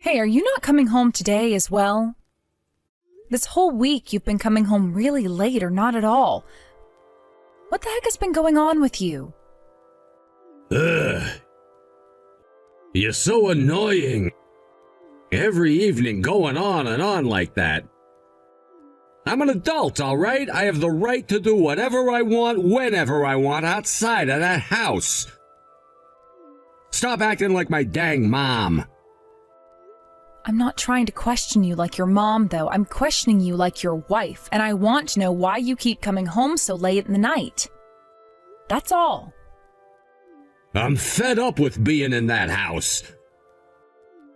Hey, are you not coming home today as well? This whole week you've been coming home really late or not at all. What the heck has been going on with you? Ugh. You're so annoying. Every evening going on and on like that. I'm an adult, all right? I have the right to do whatever I want, whenever I want, outside of that house. Stop acting like my dang mom. I'm not trying to question you like your mom, though. I'm questioning you like your wife, and I want to know why you keep coming home so late in the night. That's all. I'm fed up with being in that house.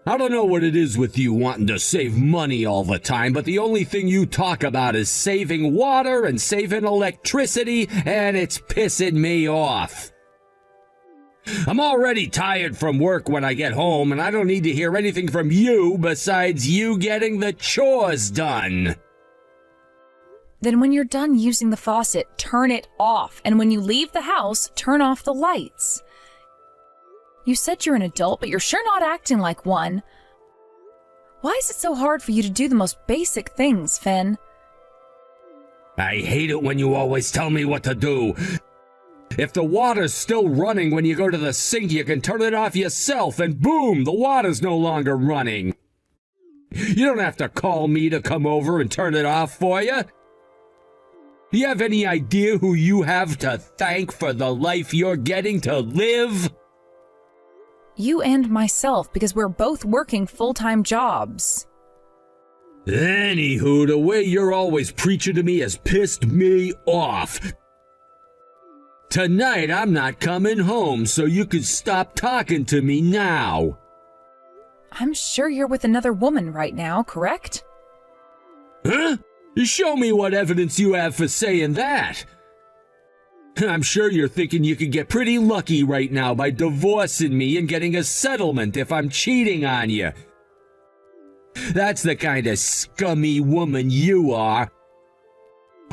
I don't know what it is with you wanting to save money all the time, but the only thing you talk about is saving water and saving electricity, and it's pissing me off. I'm already tired from work when I get home, and I don't need to hear anything from you besides you getting the chores done. Then when you're done using the faucet, turn it off, and when you leave the house, turn off the lights. You said you're an adult, but you're sure not acting like one. Why is it so hard for you to do the most basic things, Finn? I hate it when you always tell me what to do. If the water's still running when you go to the sink, you can turn it off yourself, and boom, the water's no longer running. You don't have to call me to come over and turn it off for you. Do you have any idea who you have to thank for the life you're getting to live? You and myself, because we're both working full-time jobs. Anywho, the way you're always preaching to me has pissed me off. Tonight, I'm not coming home, so you could stop talking to me now. I'm sure you're with another woman right now, correct? Huh? Show me what evidence you have for saying that. I'm sure you're thinking you could get pretty lucky right now by divorcing me and getting a settlement if I'm cheating on you. That's the kind of scummy woman you are.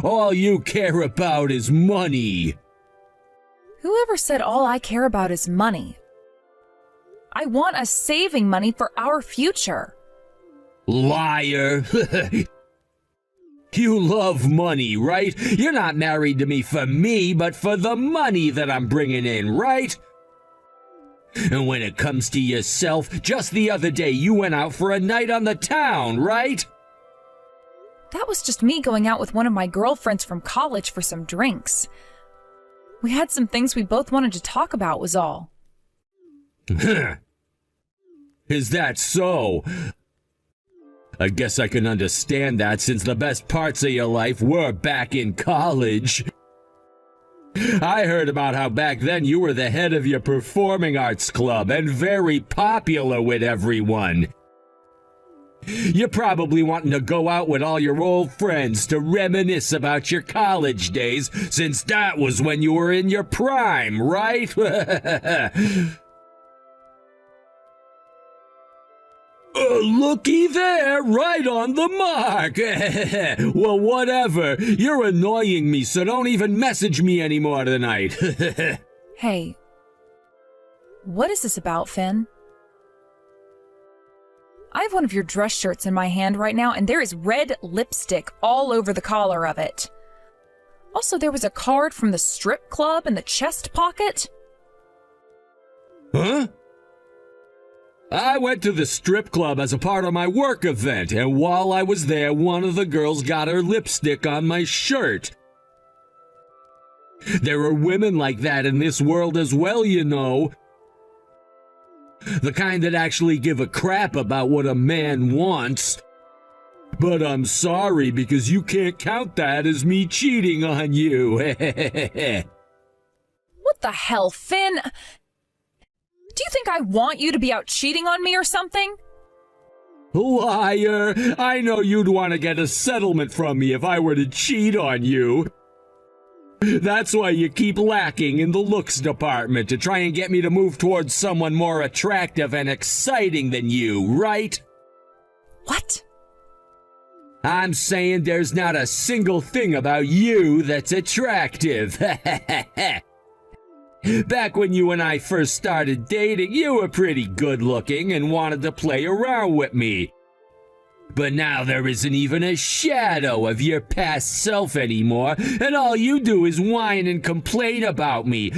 All you care about is money. Whoever said all I care about is money? I want us saving money for our future. Liar. You love money, right? You're not married to me for me, but for the money that I'm bringing in, right? And when it comes to yourself, just the other day you went out for a night on the town, right? That was just me going out with one of my girlfriends from college for some drinks. We had some things we both wanted to talk about, was all. Is that so? I guess I can understand that since the best parts of your life were back in college. I heard about how back then you were the head of your performing arts club and very popular with everyone. You're probably wanting to go out with all your old friends to reminisce about your college days, since that was when you were in your prime, right? Looky there, right on the mark. Well, whatever. You're annoying me, so don't even message me anymore tonight. Hey, what is this about, Finn? I have one of your dress shirts in my hand right now, and there is red lipstick all over the collar of it. Also, there was a card from the strip club in the chest pocket. Huh? I went to the strip club as a part of my work event, and while I was there, one of the girls got her lipstick on my shirt. There are women like that in this world as well, you know. The kind that actually give a crap about what a man wants. But I'm sorry, because you can't count that as me cheating on you. What the hell, Finn? Do you think I want you to be out cheating on me or something? Liar! I know you'd want to get a settlement from me if I were to cheat on you. That's why you keep lacking in the looks department, to try and get me to move towards someone more attractive and exciting than you, right? What? I'm saying there's not a single thing about you that's attractive. Back when you and I first started dating, you were pretty good looking and wanted to play around with me. But now there isn't even a shadow of your past self anymore, and all you do is whine and complain about me.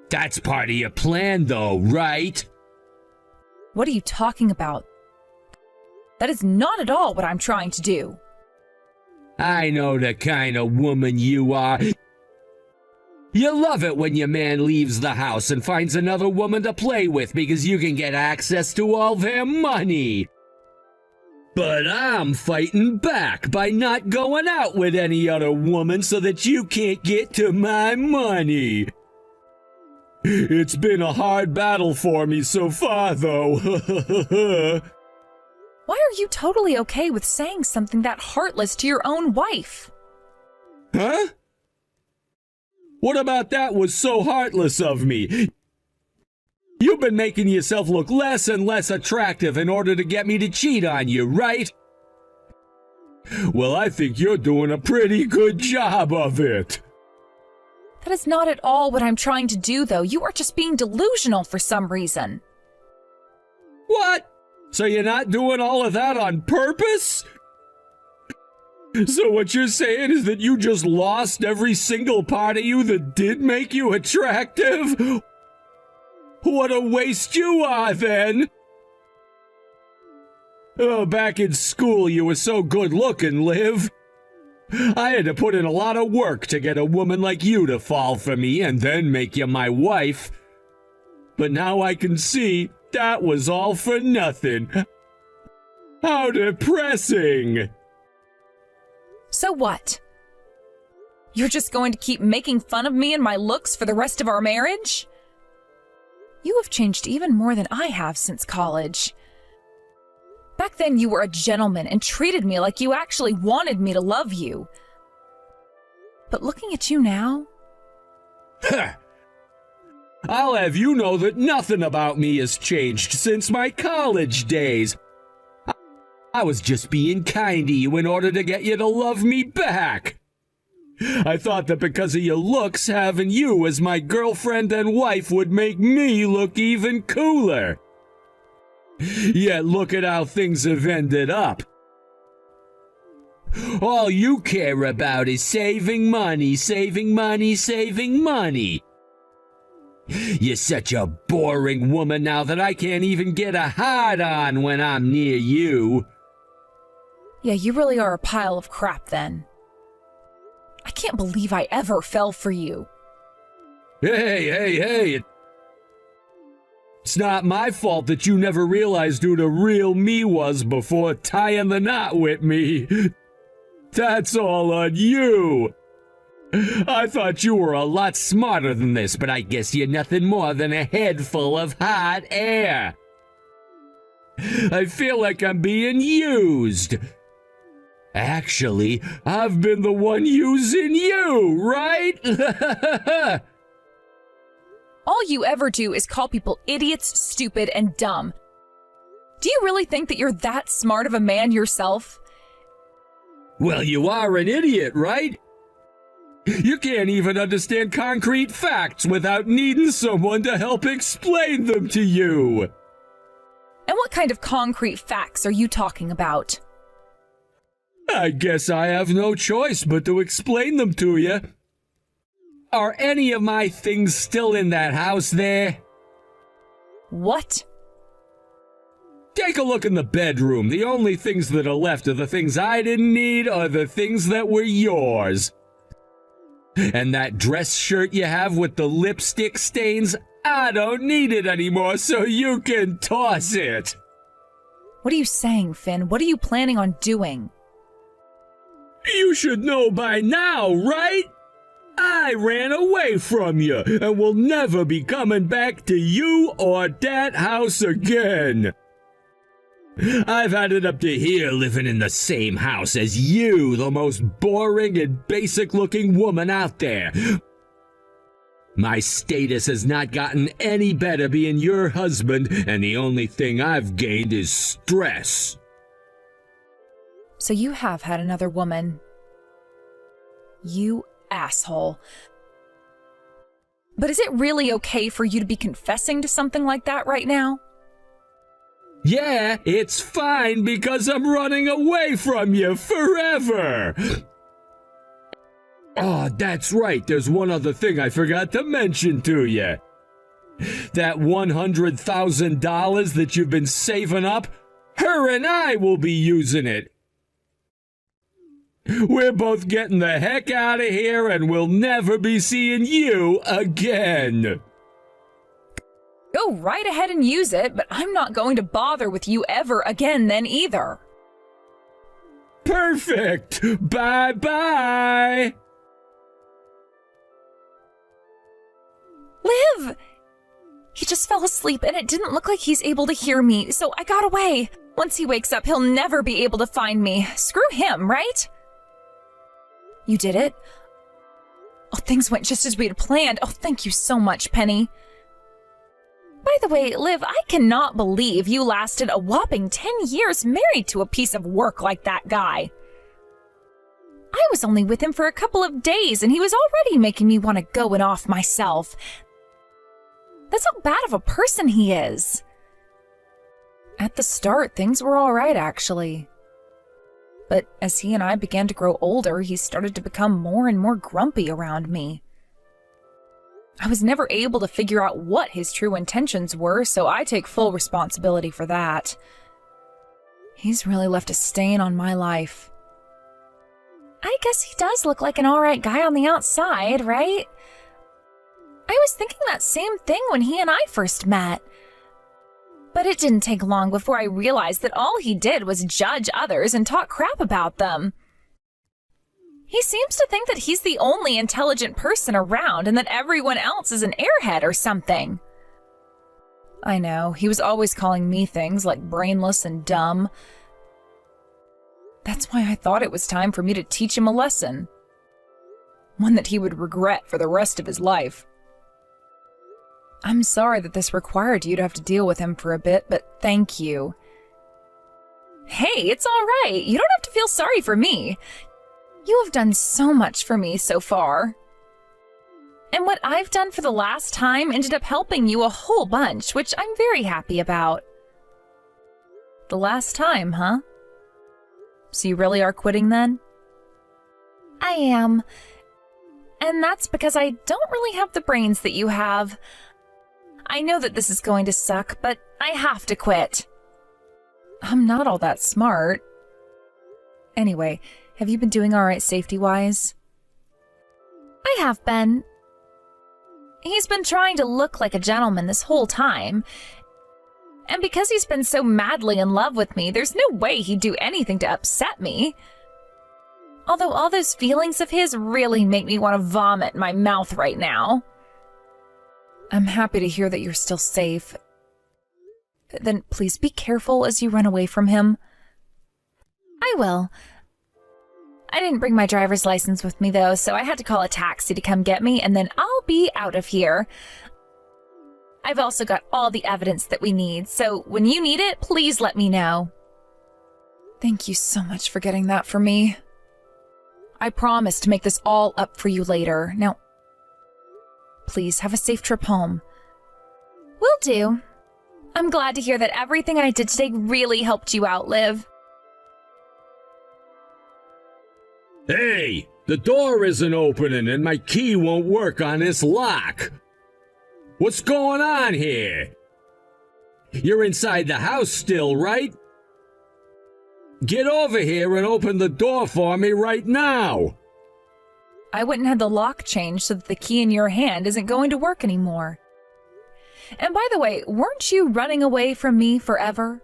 That's part of your plan, though, right? What are you talking about? That is not at all what I'm trying to do. I know the kind of woman you are. You love it when your man leaves the house and finds another woman to play with because you can get access to all their money. But I'm fighting back by not going out with any other woman so that you can't get to my money. It's been a hard battle for me so far, though. Why are you totally okay with saying something that heartless to your own wife? Huh? What about that was so heartless of me? You've been making yourself look less and less attractive in order to get me to cheat on you, right? Well, I think you're doing a pretty good job of it. That is not at all what I'm trying to do, though. You are just being delusional for some reason. What? So you're not doing all of that on purpose? So what you're saying is that you just lost every single part of you that did make you attractive? What a waste you are, then! Oh, back in school you were so good looking, Liv. I had to put in a lot of work to get a woman like you to fall for me and then make you my wife. But now I can see that was all for nothing. How depressing! So what? You're just going to keep making fun of me and my looks for the rest of our marriage? You have changed even more than I have since college. Back then you were a gentleman and treated me like you actually wanted me to love you. But looking at you now... I'll have you know that nothing about me has changed since my college days. I was just being kind to you in order to get you to love me back. I thought that because of your looks, having you as my girlfriend and wife would make me look even cooler. Yet look at how things have ended up. All you care about is saving money, saving money, saving money. You're such a boring woman now that I can't even get a hard-on when I'm near you. Yeah, you really are a pile of crap then. I can't believe I ever fell for you. Hey. It's not my fault that you never realized who the real me was before tying the knot with me. That's all on you. I thought you were a lot smarter than this, but I guess you're nothing more than a head full of hot air. I feel like I'm being used. Actually, I've been the one using you, right? All you ever do is call people idiots, stupid, and dumb. Do you really think that you're that smart of a man yourself? Well, you are an idiot, right? You can't even understand concrete facts without needing someone to help explain them to you. And what kind of concrete facts are you talking about? I guess I have no choice but to explain them to you. Are any of my things still in that house there? What? Take a look in the bedroom. The only things that are left are the things I didn't need or the things that were yours. And that dress shirt you have with the lipstick stains, I don't need it anymore, so you can toss it. What are you saying, Finn? What are you planning on doing? You should know by now, right? I ran away from you and will never be coming back to you or that house again. I've had it up to here living in the same house as you, the most boring and basic-looking woman out there. My status has not gotten any better being your husband, and the only thing I've gained is stress. So you have had another woman. You asshole. But is it really okay for you to be confessing to something like that right now? Yeah, it's fine because I'm running away from you forever. Oh, that's right. There's one other thing I forgot to mention to you. That $100,000 that you've been saving up, her and I will be using it. We're both getting the heck out of here and we'll never be seeing you again. Go right ahead and use it, but I'm not going to bother with you ever again then either. Perfect! Bye-bye! Liv! He just fell asleep and it didn't look like he's able to hear me, so I got away. Once he wakes up, he'll never be able to find me. Screw him, right? You did it? Oh, things went just as we had planned. Oh, thank you so much, Penny. By the way, Liv, I cannot believe you lasted a whopping 10 years married to a piece of work like that guy. I was only with him for a couple of days and he was already making me want to go and off myself. That's how bad of a person he is. At the start, things were all right, actually. But as he and I began to grow older, he started to become more and more grumpy around me. I was never able to figure out what his true intentions were, so I take full responsibility for that. He's really left a stain on my life. I guess he does look like an alright guy on the outside, right? I was thinking that same thing when he and I first met. But it didn't take long before I realized that all he did was judge others and talk crap about them. He seems to think that he's the only intelligent person around and that everyone else is an airhead or something. I know, he was always calling me things like brainless and dumb. That's why I thought it was time for me to teach him a lesson. One that he would regret for the rest of his life. I'm sorry that this required you to have to deal with him for a bit, but thank you. Hey, it's all right. You don't have to feel sorry for me. You have done so much for me so far. And what I've done for the last time ended up helping you a whole bunch, which I'm very happy about. The last time, huh? So you really are quitting then? I am. And that's because I don't really have the brains that you have. I know that this is going to suck, but I have to quit. I'm not all that smart. Anyway, have you been doing all right safety-wise? I have been. He's been trying to look like a gentleman this whole time. And because he's been so madly in love with me, there's no way he'd do anything to upset me. Although all those feelings of his really make me want to vomit in my mouth right now. I'm happy to hear that you're still safe. Then please be careful as you run away from him. I will. I didn't bring my driver's license with me though, so I had to call a taxi to come get me, and then I'll be out of here. I've also got all the evidence that we need, so when you need it, please let me know. Thank you so much for getting that for me. I promise to make this all up for you later. Now, please have a safe trip home. Will do. I'm glad to hear that everything I did today really helped you out, Liv. Hey, the door isn't opening and my key won't work on this lock. What's going on here? You're inside the house still, right? Get over here and open the door for me right now. I went and had the lock changed so that the key in your hand isn't going to work anymore. And by the way, weren't you running away from me forever?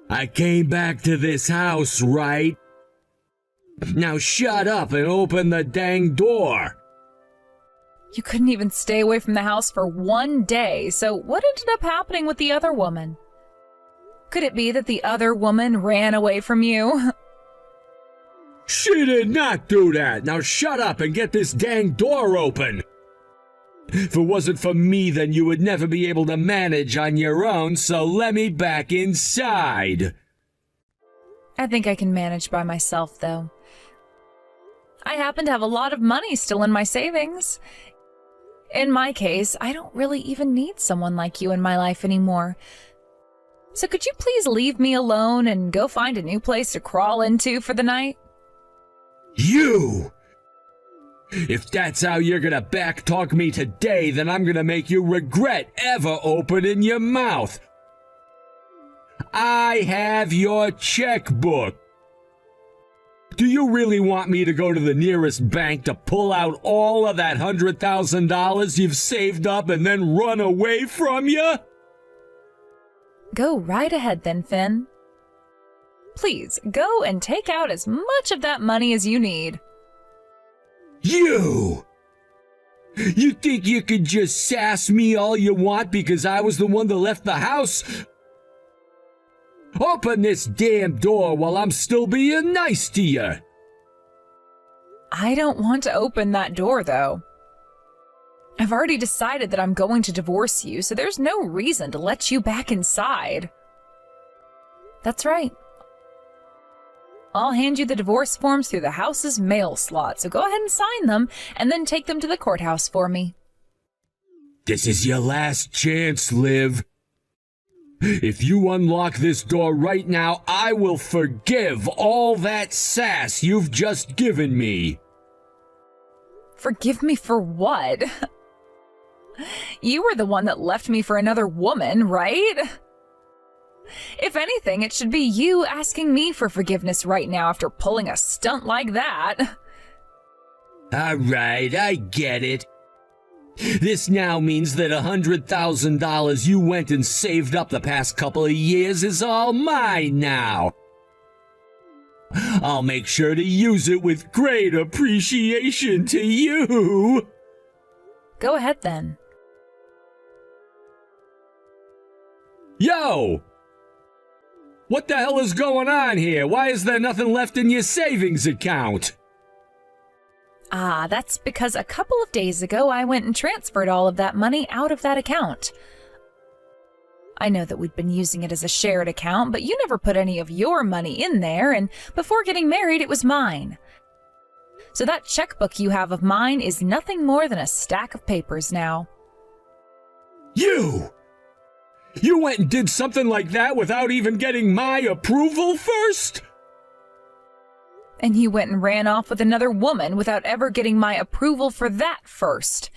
I came back to this house, right? Now shut up and open the dang door. You couldn't even stay away from the house for one day, so what ended up happening with the other woman? Could it be that the other woman ran away from you? She did not do that. Now shut up and get this dang door open. If it wasn't for me, then you would never be able to manage on your own, so let me back inside. I think I can manage by myself, though. I happen to have a lot of money still in my savings. In my case, I don't really even need someone like you in my life anymore. So could you please leave me alone and go find a new place to crawl into for the night? You! If that's how you're gonna backtalk me today, then I'm gonna make you regret ever opening your mouth. I have your checkbook. Do you really want me to go to the nearest bank to pull out all of that $100,000 you've saved up and then run away from you? Go right ahead then, Finn. Please, go and take out as much of that money as you need. You! You think you could just sass me all you want because I was the one that left the house? Open this damn door while I'm still being nice to you. I don't want to open that door, though. I've already decided that I'm going to divorce you, so there's no reason to let you back inside. That's right. I'll hand you the divorce forms through the house's mail slot, so go ahead and sign them, and then take them to the courthouse for me. This is your last chance, Liv. If you unlock this door right now, I will forgive all that sass you've just given me. Forgive me for what? You were the one that left me for another woman, right? If anything, it should be you asking me for forgiveness right now after pulling a stunt like that. All right, I get it. This now means that $100,000 you went and saved up the past couple of years is all mine now. I'll make sure to use it with great appreciation to you. Go ahead then. Yo! What the hell is going on here? Why is there nothing left in your savings account? That's because a couple of days ago I went and transferred all of that money out of that account. I know that we'd been using it as a shared account, but you never put any of your money in there, and before getting married it was mine. So that checkbook you have of mine is nothing more than a stack of papers now. You! You went and did something like that without even getting my approval first? And you went and ran off with another woman without ever getting my approval for that first.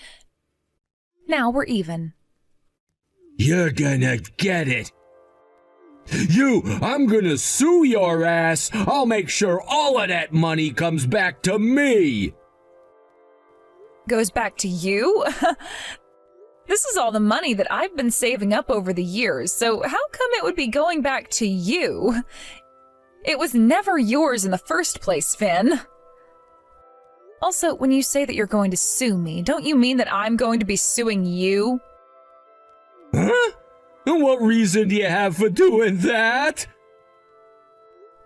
Now we're even. You're gonna get it. I'm gonna sue your ass. I'll make sure all of that money comes back to me. Goes back to you? This is all the money that I've been saving up over the years, so how come it would be going back to you? It was never yours in the first place, Finn. Also, when you say that you're going to sue me, don't you mean that I'm going to be suing you? Huh? And what reason do you have for doing that?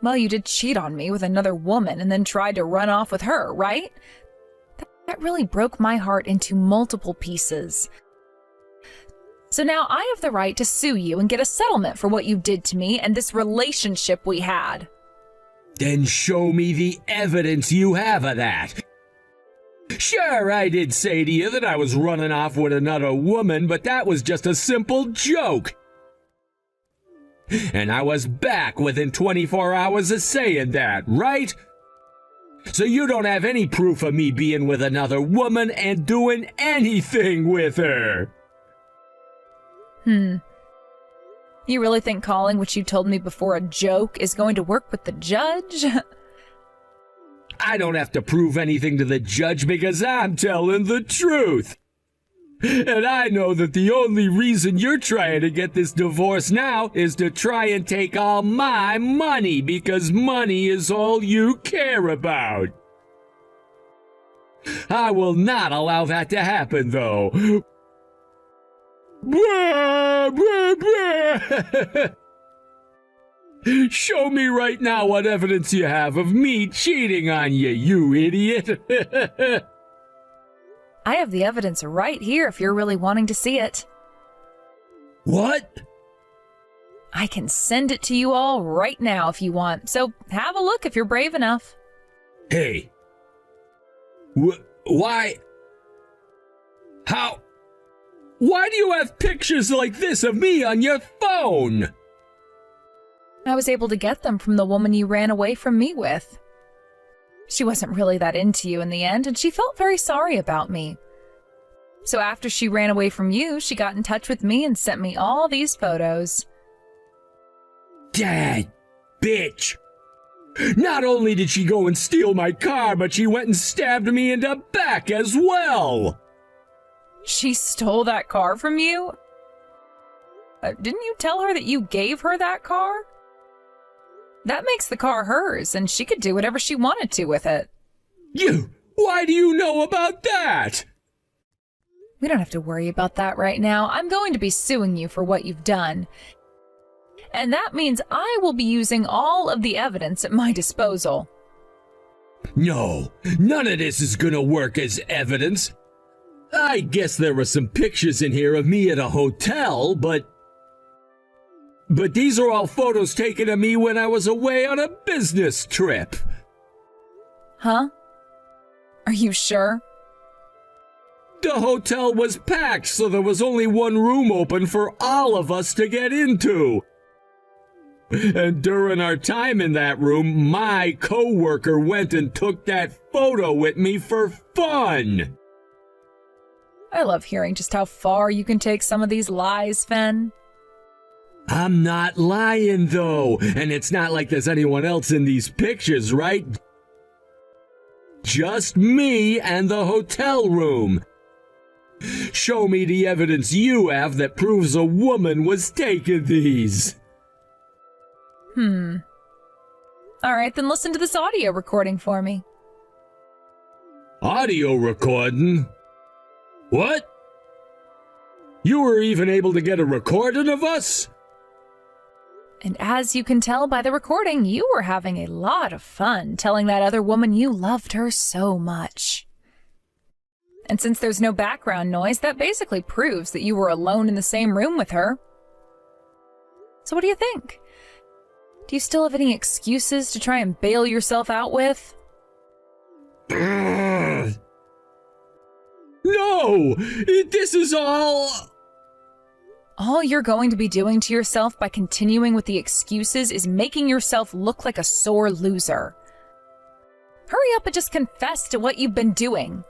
Well, you did cheat on me with another woman and then tried to run off with her, right? That really broke my heart into multiple pieces. So now I have the right to sue you and get a settlement for what you did to me and this relationship we had. Then show me the evidence you have of that. Sure, I did say to you that I was running off with another woman, but that was just a simple joke. And I was back within 24 hours of saying that, right? So you don't have any proof of me being with another woman and doing anything with her. You really think calling what you told me before a joke is going to work with the judge? I don't have to prove anything to the judge because I'm telling the truth. And I know that the only reason you're trying to get this divorce now is to try and take all my money because money is all you care about. I will not allow that to happen, though. Blah, blah, blah. Show me right now what evidence you have of me cheating on you, you idiot. I have the evidence right here if you're really wanting to see it. What? I can send it to you all right now if you want, so have a look if you're brave enough. Hey. Why? How? Why do you have pictures like this of me on your phone? I was able to get them from the woman you ran away from me with. She wasn't really that into you in the end, and she felt very sorry about me. So after she ran away from you, she got in touch with me and sent me all these photos. Dad, bitch. Not only did she go and steal my car, but she went and stabbed me in the back as well. She stole that car from you? Didn't you tell her that you gave her that car? That makes the car hers, and she could do whatever she wanted to with it. Why do you know about that? We don't have to worry about that right now. I'm going to be suing you for what you've done. And that means I will be using all of the evidence at my disposal. No, none of this is gonna work as evidence. I guess there were some pictures in here of me at a hotel, but these are all photos taken of me when I was away on a business trip. Huh? Are you sure? The hotel was packed, so there was only one room open for all of us to get into. And during our time in that room, my coworker went and took that photo with me for fun. I love hearing just how far you can take some of these lies, Fen. I'm not lying, though, and it's not like there's anyone else in these pictures, right? Just me and the hotel room. Show me the evidence you have that proves a woman was taking these. All right, then listen to this audio recording for me. Audio recording? What? You were even able to get a recording of us? And as you can tell by the recording, you were having a lot of fun telling that other woman you loved her so much. And since there's no background noise, that basically proves that you were alone in the same room with her. So what do you think? Do you still have any excuses to try and bail yourself out with? No! This is all... All you're going to be doing to yourself by continuing with the excuses is making yourself look like a sore loser. Hurry up and just confess to what you've been doing.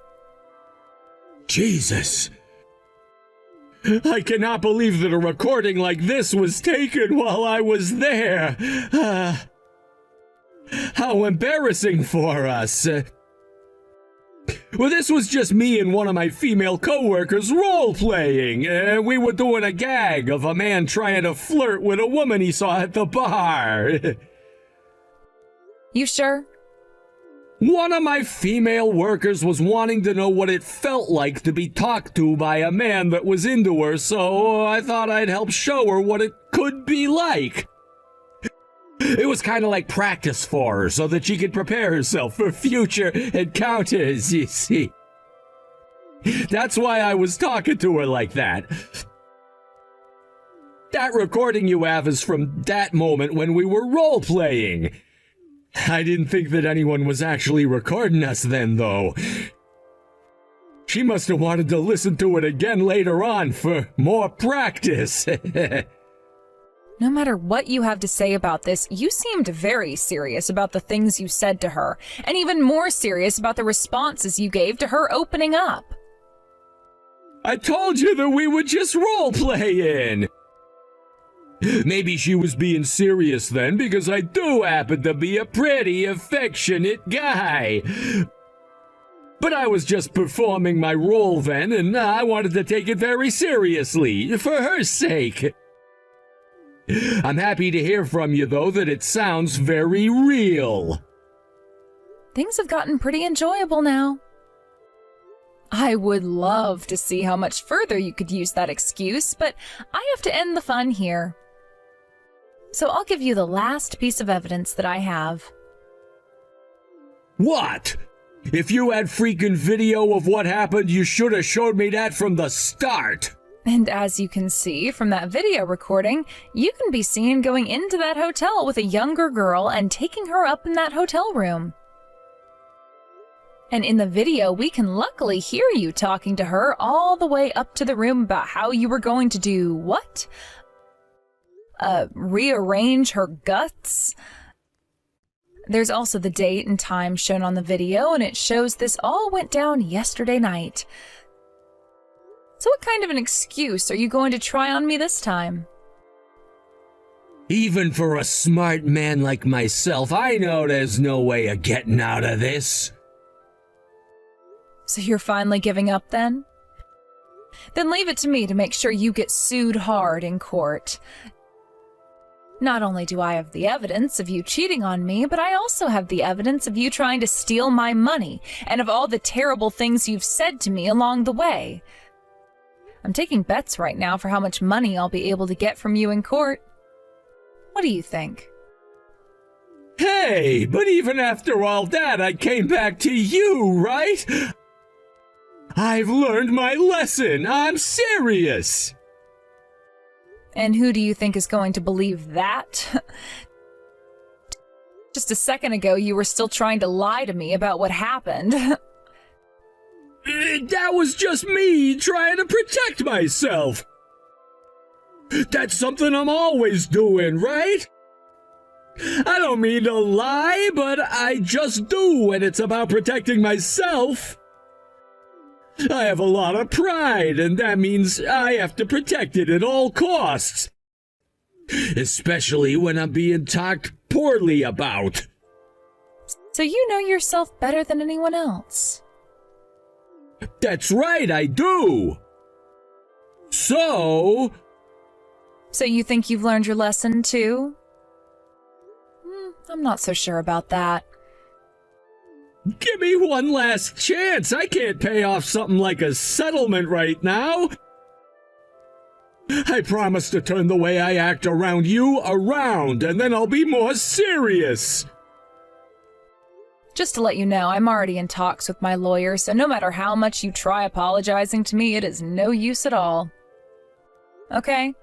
Jesus! I cannot believe that a recording like this was taken while I was there. How embarrassing for us. Well, this was just me and one of my female coworkers role-playing. We were doing a gag of a man trying to flirt with a woman he saw at the bar. You sure? One of my female workers was wanting to know what it felt like to be talked to by a man that was into her, so I thought I'd help show her what it could be like. It was kind of like practice for her, so that she could prepare herself for future encounters, you see. That's why I was talking to her like that. That recording you have is from that moment when we were role-playing. I didn't think that anyone was actually recording us then, though. She must have wanted to listen to it again later on for more practice. No matter what you have to say about this, you seemed very serious about the things you said to her, and even more serious about the responses you gave to her opening up. I told you that we were just role-playing. Maybe she was being serious then, because I do happen to be a pretty affectionate guy. But I was just performing my role then, and I wanted to take it very seriously, for her sake. I'm happy to hear from you, though, that it sounds very real. Things have gotten pretty enjoyable now. I would love to see how much further you could use that excuse, but I have to end the fun here. So I'll give you the last piece of evidence that I have. What? If you had freaking video of what happened, you should have showed me that from the start. And as you can see from that video recording, you can be seen going into that hotel with a younger girl and taking her up in that hotel room. And in the video, we can luckily hear you talking to her all the way up to the room about how you were going to do what? Rearrange her guts? There's also the date and time shown on the video, and it shows this all went down yesterday night. So what kind of an excuse are you going to try on me this time? Even for a smart man like myself, I know there's no way of getting out of this. So you're finally giving up then? Then leave it to me to make sure you get sued hard in court. Not only do I have the evidence of you cheating on me, but I also have the evidence of you trying to steal my money and of all the terrible things you've said to me along the way. I'm taking bets right now for how much money I'll be able to get from you in court. What do you think? Hey, but even after all that, I came back to you, right? I've learned my lesson. I'm serious. And who do you think is going to believe that? Just a second ago, you were still trying to lie to me about what happened. That was just me trying to protect myself. That's something I'm always doing, right? I don't mean to lie, but I just do when it's about protecting myself. I have a lot of pride, and that means I have to protect it at all costs. Especially when I'm being talked poorly about. So you know yourself better than anyone else. That's right, I do. So you think you've learned your lesson too? I'm not so sure about that. give me one last chance. I can't pay off something like a settlement right now. I promise to turn the way I act around you around, and then I'll be more serious. Just to let you know, I'm already in talks with my lawyer, so no matter how much you try apologizing to me, it is no use at all. Okay?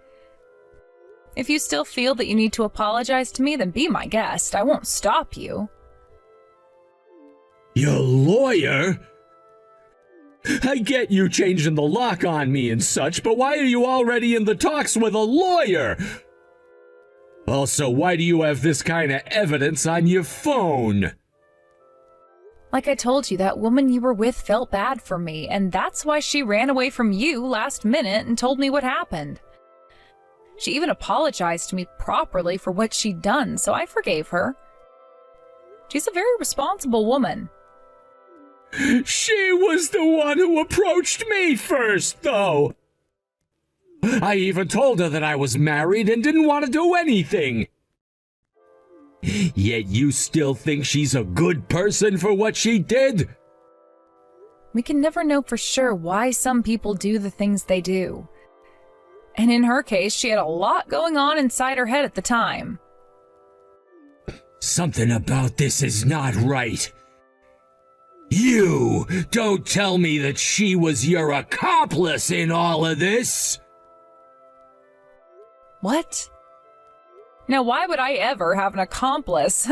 If you still feel that you need to apologize to me, then be my guest. I won't stop you. Your lawyer? I get you changing the lock on me and such, but why are you already in the talks with a lawyer? Also, why do you have this kind of evidence on your phone? Like I told you, that woman you were with felt bad for me, and that's why she ran away from you last minute and told me what happened. She even apologized to me properly for what she'd done, so I forgave her. She's a very responsible woman. She was the one who approached me first, though. I even told her that I was married and didn't want to do anything. Yet you still think she's a good person for what she did? We can never know for sure why some people do the things they do. And in her case, she had a lot going on inside her head at the time. Something about this is not right. You don't tell me that she was your accomplice in all of this. What? Now, why would I ever have an accomplice?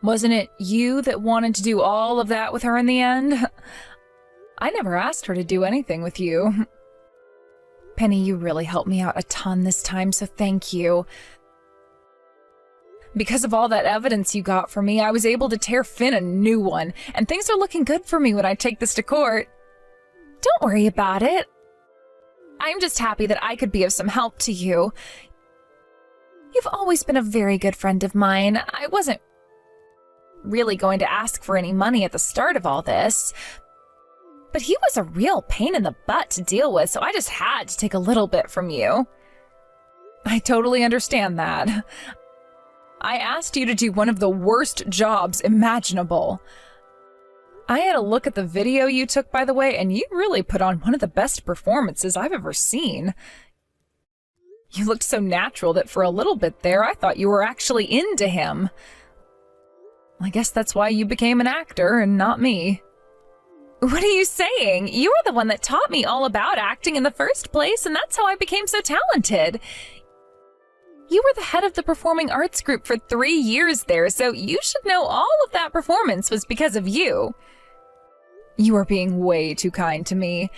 Wasn't it you that wanted to do all of that with her in the end? I never asked her to do anything with you. Penny, you really helped me out a ton this time, so thank you. Because of all that evidence you got for me, I was able to tear Finn a new one, and things are looking good for me when I take this to court. Don't worry about it. I'm just happy that I could be of some help to you. You've always been a very good friend of mine. I wasn't really going to ask for any money at the start of all this, but he was a real pain in the butt to deal with, so I just had to take a little bit from you. I totally understand that. I asked you to do one of the worst jobs imaginable. I had a look at the video you took, by the way, and you really put on one of the best performances I've ever seen. You looked so natural that for a little bit there, I thought you were actually into him. I guess that's why you became an actor and not me. What are you saying? You were the one that taught me all about acting in the first place, and that's how I became so talented. You were the head of the performing arts group for 3 years there, so you should know all of that performance was because of you. You are being way too kind to me.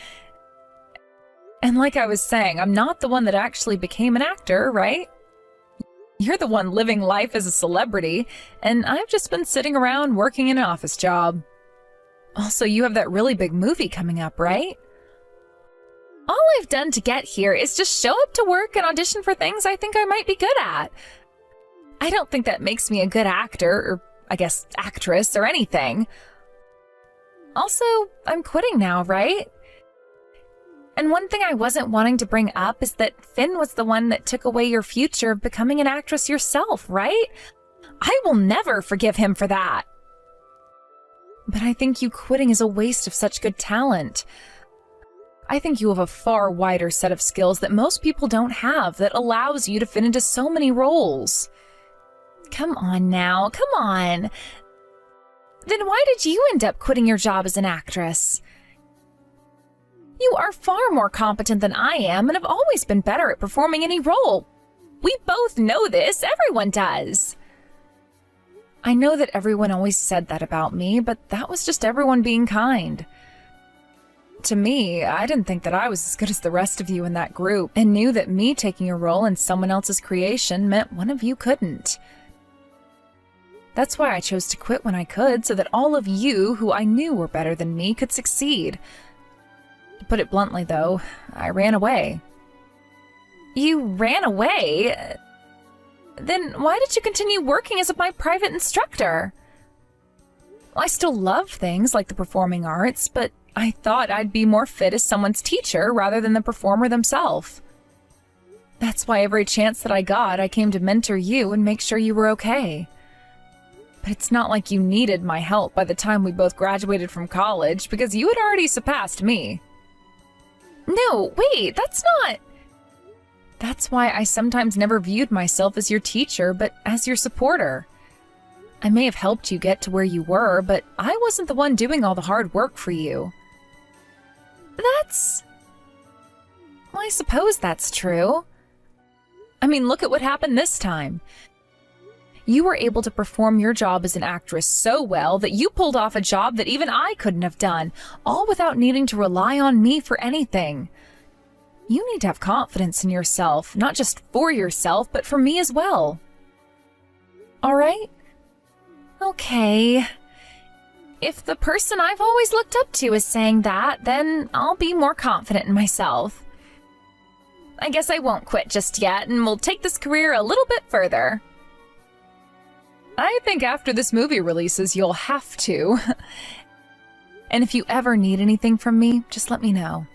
And like I was saying, I'm not the one that actually became an actor, right? You're the one living life as a celebrity, and I've just been sitting around working an office job. Also, you have that really big movie coming up, right? All I've done to get here is just show up to work and audition for things I think I might be good at. I don't think that makes me a good actor, or I guess actress, or anything. Also, I'm quitting now, right? And one thing I wasn't wanting to bring up is that Finn was the one that took away your future of becoming an actress yourself, right? I will never forgive him for that. But I think you quitting is a waste of such good talent. I think you have a far wider set of skills that most people don't have that allows you to fit into so many roles. Come on now, come on. Then why did you end up quitting your job as an actress? You are far more competent than I am and have always been better at performing any role. We both know this, everyone does. I know that everyone always said that about me, but that was just everyone being kind. To me, I didn't think that I was as good as the rest of you in that group, and knew that me taking a role in someone else's creation meant one of you couldn't. That's why I chose to quit when I could, so that all of you who I knew were better than me could succeed. To put it bluntly, though, I ran away. You ran away? Then why did you continue working as my private instructor? Well, I still love things like the performing arts, but I thought I'd be more fit as someone's teacher rather than the performer themselves. That's why every chance that I got, I came to mentor you and make sure you were okay. But it's not like you needed my help by the time we both graduated from college, because you had already surpassed me. No, wait, that's not... That's why I sometimes never viewed myself as your teacher, but as your supporter. I may have helped you get to where you were, but I wasn't the one doing all the hard work for you. That's... Well, I suppose that's true. I mean, look at what happened this time. You were able to perform your job as an actress so well that you pulled off a job that even I couldn't have done, all without needing to rely on me for anything. You need to have confidence in yourself, not just for yourself, but for me as well. All right? Okay. If the person I've always looked up to is saying that, then I'll be more confident in myself. I guess I won't quit just yet, and we'll take this career a little bit further. I think after this movie releases, you'll have to. And if you ever need anything from me, just let me know.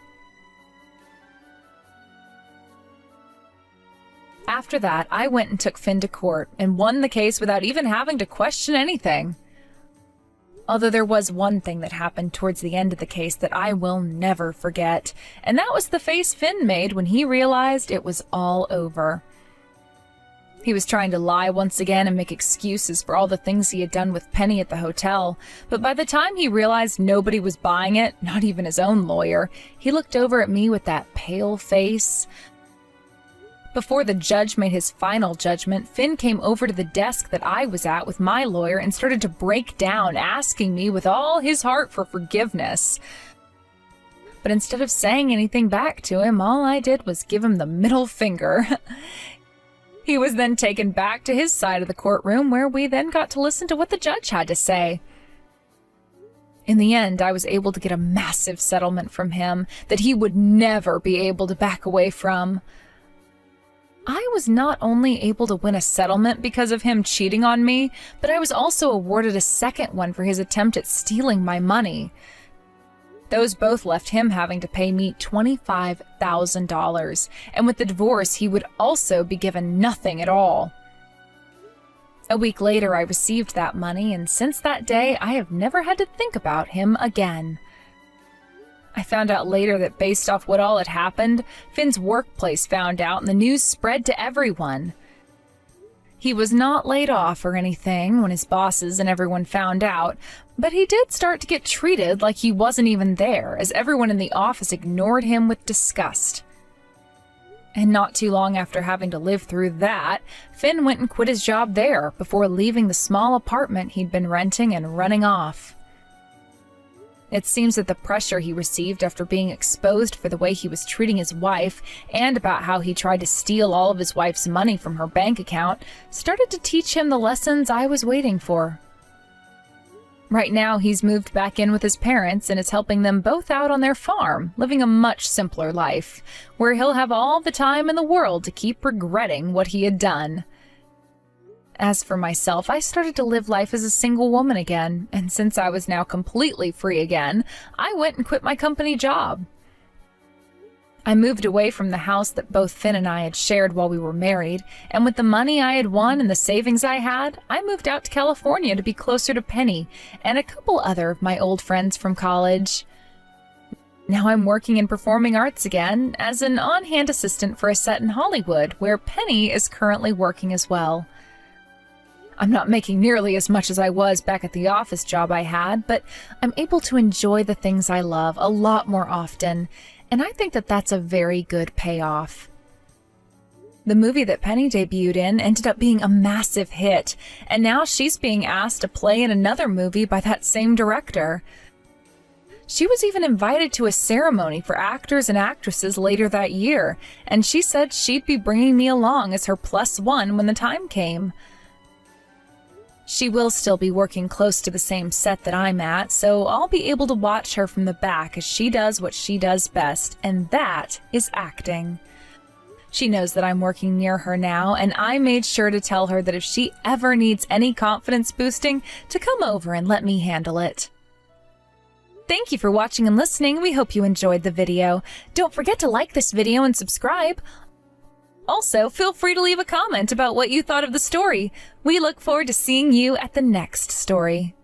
After that, I went and took Finn to court and won the case without even having to question anything. Although there was one thing that happened towards the end of the case that I will never forget, and that was the face Finn made when he realized it was all over. He was trying to lie once again and make excuses for all the things he had done with Penny at the hotel, but by the time he realized nobody was buying it, not even his own lawyer, he looked over at me with that pale face. Before the judge made his final judgment, Finn came over to the desk that I was at with my lawyer and started to break down, asking me with all his heart for forgiveness. But instead of saying anything back to him, all I did was give him the middle finger. He was then taken back to his side of the courtroom, where we then got to listen to what the judge had to say. In the end, I was able to get a massive settlement from him that he would never be able to back away from. I was not only able to win a settlement because of him cheating on me, but I was also awarded a second one for his attempt at stealing my money. Those both left him having to pay me $25,000, and with the divorce, he would also be given nothing at all. A week later, I received that money, and since that day, I have never had to think about him again. I found out later that based off what all had happened, Finn's workplace found out and the news spread to everyone. He was not laid off or anything when his bosses and everyone found out, but he did start to get treated like he wasn't even there, as everyone in the office ignored him with disgust. And not too long after having to live through that, Finn went and quit his job there before leaving the small apartment he'd been renting and running off. It seems that the pressure he received after being exposed for the way he was treating his wife and about how he tried to steal all of his wife's money from her bank account started to teach him the lessons I was waiting for. Right now, he's moved back in with his parents and is helping them both out on their farm, living a much simpler life, where he'll have all the time in the world to keep regretting what he had done. As for myself, I started to live life as a single woman again, and since I was now completely free again, I went and quit my company job. I moved away from the house that both Finn and I had shared while we were married, and with the money I had won and the savings I had, I moved out to California to be closer to Penny and a couple other of my old friends from college. Now I'm working in performing arts again as an on-hand assistant for a set in Hollywood, where Penny is currently working as well. I'm not making nearly as much as I was back at the office job I had, but I'm able to enjoy the things I love a lot more often, and I think that that's a very good payoff. The movie that Penny debuted in ended up being a massive hit, and now she's being asked to play in another movie by that same director. She was even invited to a ceremony for actors and actresses later that year, and she said she'd be bringing me along as her +1 when the time came. She will still be working close to the same set that I'm at, so I'll be able to watch her from the back as she does what she does best, and that is acting. She knows that I'm working near her now, and I made sure to tell her that if she ever needs any confidence boosting, to come over and let me handle it. Thank you for watching and listening. We hope you enjoyed the video. Don't forget to like this video and subscribe. Also, feel free to leave a comment about what you thought of the story. We look forward to seeing you at the next story.